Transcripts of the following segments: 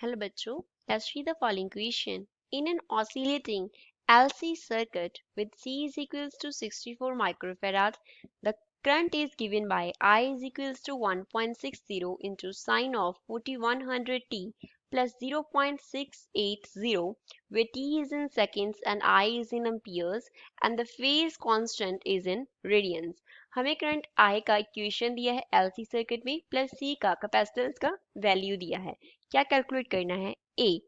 Hello bachcho, let's see the following question. In an oscillating LC circuit with C is equals to 64 microfarad, the current is given by I is equals to 1.60 into sine of 4100t plus 0.680, where t is in seconds and I is in amperes and the phase constant is in radians. हमें current I का equation दिया है LC circuit में plus C का capacitance का value दिया है. क्या कैलकुलेट करना है? A.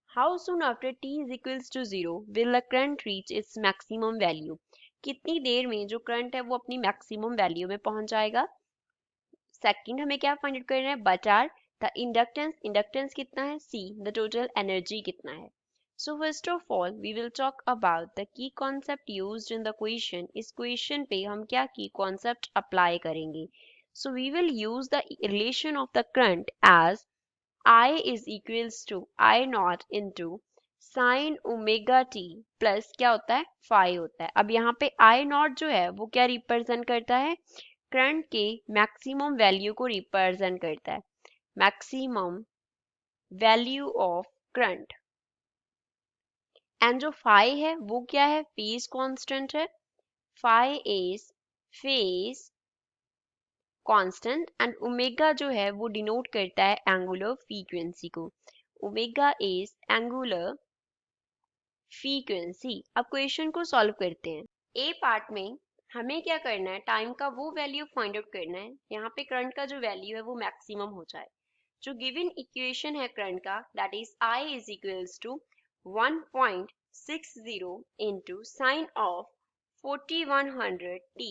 How soon after t is equals to 0 will the current reach its maximum value? कितनी देर में जो करंट है वो अपनी मैक्सिमम वैल्यू में पहुंच जाएगा. सेकंड हमें क्या फाइंड आउट करना है? बट आर द इंडक्टेंस कितना है? C द टोटल एनर्जी कितना है. So first of all we will talk about the key concept used in the question. इस क्वेश्चन पे हम क्या की कॉन्सेप्ट अप्लाई करेंगे. So we will use the relation of the current as I is equals to I naught into sin omega t plus क्या होता है? Phi होता है. अब यहाँ पे I naught जो है वो क्या रिप्रेजेंट करता है? करंट के मैक्सिमम वैल्यू को रिप्रेजेंट करता है. Maximum value of current. And जो फाई है वो क्या है? फेज कांस्टेंट है. Phi is phase constant and omega जो है वो डिनोट करता है एंगुलर फ्रीक्वेंसी को. Omega is angular frequency. अब क्वेश्चन को सॉल्व करते हैं. ए पार्ट में हमें क्या करना है? टाइम का वो वैल्यू फाइंड आउट करना है यहाँ पे करंट का जो वैल्यू है वो मैक्सिमम हो जाए. जो गिवन इक्वेशन है करंट का that is I is equals to 1.60 into sine of 4100t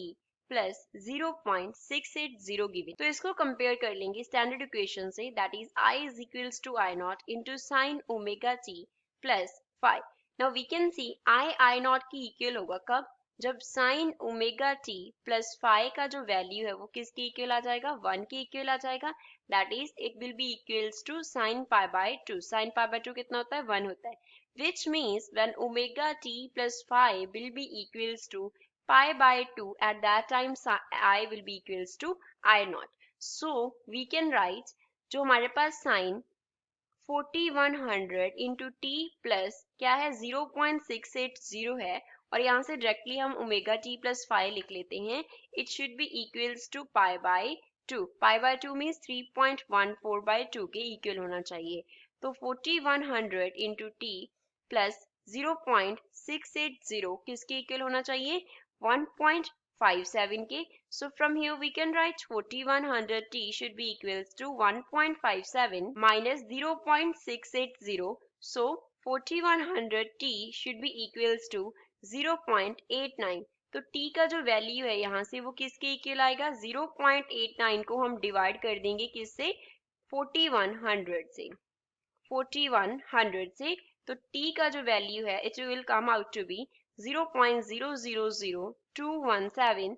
plus 0.680 given. तो इसको कंपेयर कर लेंगे स्टैंडर्ड इक्वेशन से that is I is equals to I not into sine omega t plus 5. Now we can see I not की equal होगा कब? जब sign omega t plus 5 का जो वैल्यू है वो किसके इक्वल आ जाएगा? 1 के इक्वल आ जाएगा. That is it will be equals to sine pi by 2. Sine pi by 2 कितना होता है? 1 होता है. Which means when omega t plus phi will be equals to pi by 2, at that time I will be equals to I naught. So we can write जो हमारे पास sin 4100 into t plus क्या है? 0.680 है और यहाँ से directly हम omega t plus phi लिख लेते हैं. It should be equals to pi by 2. pi by 2 means 3.14 by 2 के इक्वल होना चाहिए. तो 4100 into t प्लस 0.680 किसके इक्वल होना चाहिए? 1.57 के. So from here we can write 4100t should be equals to 1.57 minus 0.680. So 4100t should be equals to 0.89. तो t का जो वैल्यू है यहाँ से वो किसके इक्वल आएगा? 0.89 को हम डिवाइड कर देंगे किससे? 4100 से. 4100 से तो t का जो वैल्यू है it will come out to be 0.000217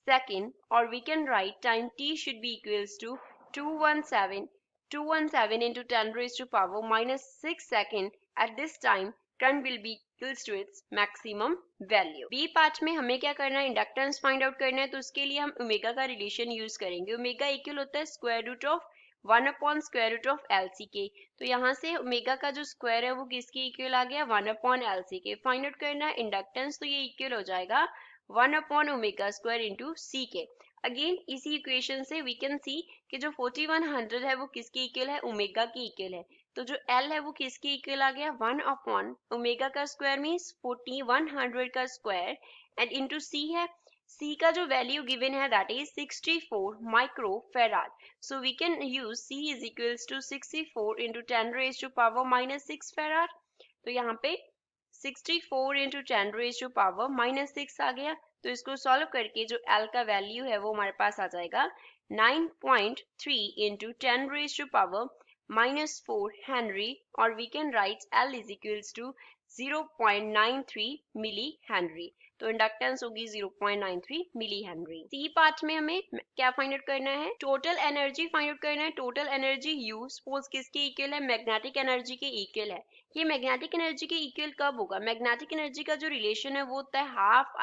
second और we can write time t should be equals to 217 into 10 raised to power minus 6 second. At this time current will be equals to its maximum value. b part में हमें क्या करना है? Inductance find out करना है. तो उसके लिए हम ओमेगा का रिलेशन यूज करेंगे. ओमेगा इक्वल होता है square root of 1 upon square root of LC के. तो यहाँ से ओमेगा का जो स्क्वायर है वो किसके इक्वल आ गया? 1 अपॉन LC के. फाइंड आउट करना है इंडक्टेंस. तो ये इक्वल हो जाएगा 1 upon omega square into C के. अगेन इसी इक्वेशन से वी कैन सी कि जो 4100 है वो किसके इक्वल है? ओमेगा की इक्वल है. तो जो L है वो किसके इक्वल आ गया? 1 अपॉन ओमेगा का स्क्वायर मीन्स 4100 का स्क्वायर एंड इंटू C है. C का जो वैल्यू गिवन है that is 64 microfarad. So we can use C is equals to 64 into 10 raised to power minus 6 farad. तो यहाँ पे 64 into 10 raised to power minus 6 आ गया. तो इसको सॉल्व करके जो L का वैल्यू है वो हमारे पास आ जाएगा 9.3 into 10 raised to power minus 4 henry और we can write L is equals to 0.93 milli henry. तो इंडक्टेंस होगी 0.93 मिली हेनरी. सी पार्ट में हमें क्या फाइंड आउट करना है? टोटल एनर्जी फाइंड आउट करना है. टोटल एनर्जी यू सपोज किसके इक्वल है? मैग्नेटिक एनर्जी के इक्वल है. ये मैग्नेटिक एनर्जी के इक्वल कब होगा? मैग्नेटिक एनर्जी का जो रिलेशन है वो होता है half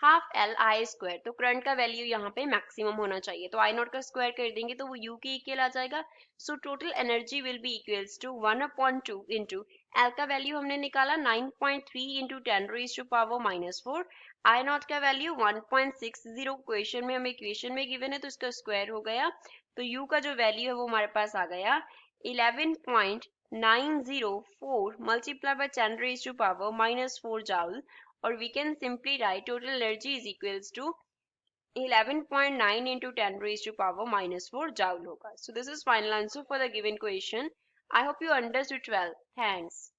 half L I square, तो करंट का वैल्यू यहाँ पे मैक्सिमम होना चाहिए, तो आई नॉट का स्क्वायर कर देंगे तो वो यू के इक्वल आ जाएगा। So total energy will be equals to 1/2 into L का वैल्यू हमने निकाला 9.3 इंटू 10⁻⁻⁴, आई नॉट का वैल्यू 1.60 क्वेश्चन में हमें इक्वेशन में गिवन है तो इसका स्क्वायर हो गया, तो यू का जो वैल्यू है वो हमारे पास आ गया 11.904 multiply by 10⁻⁻⁴ joule, or we can simply write total energy is equals to 11.9 into 10⁻⁻⁴ joule होगा. So this is final answer for the given question. I hope you understood well. Thanks.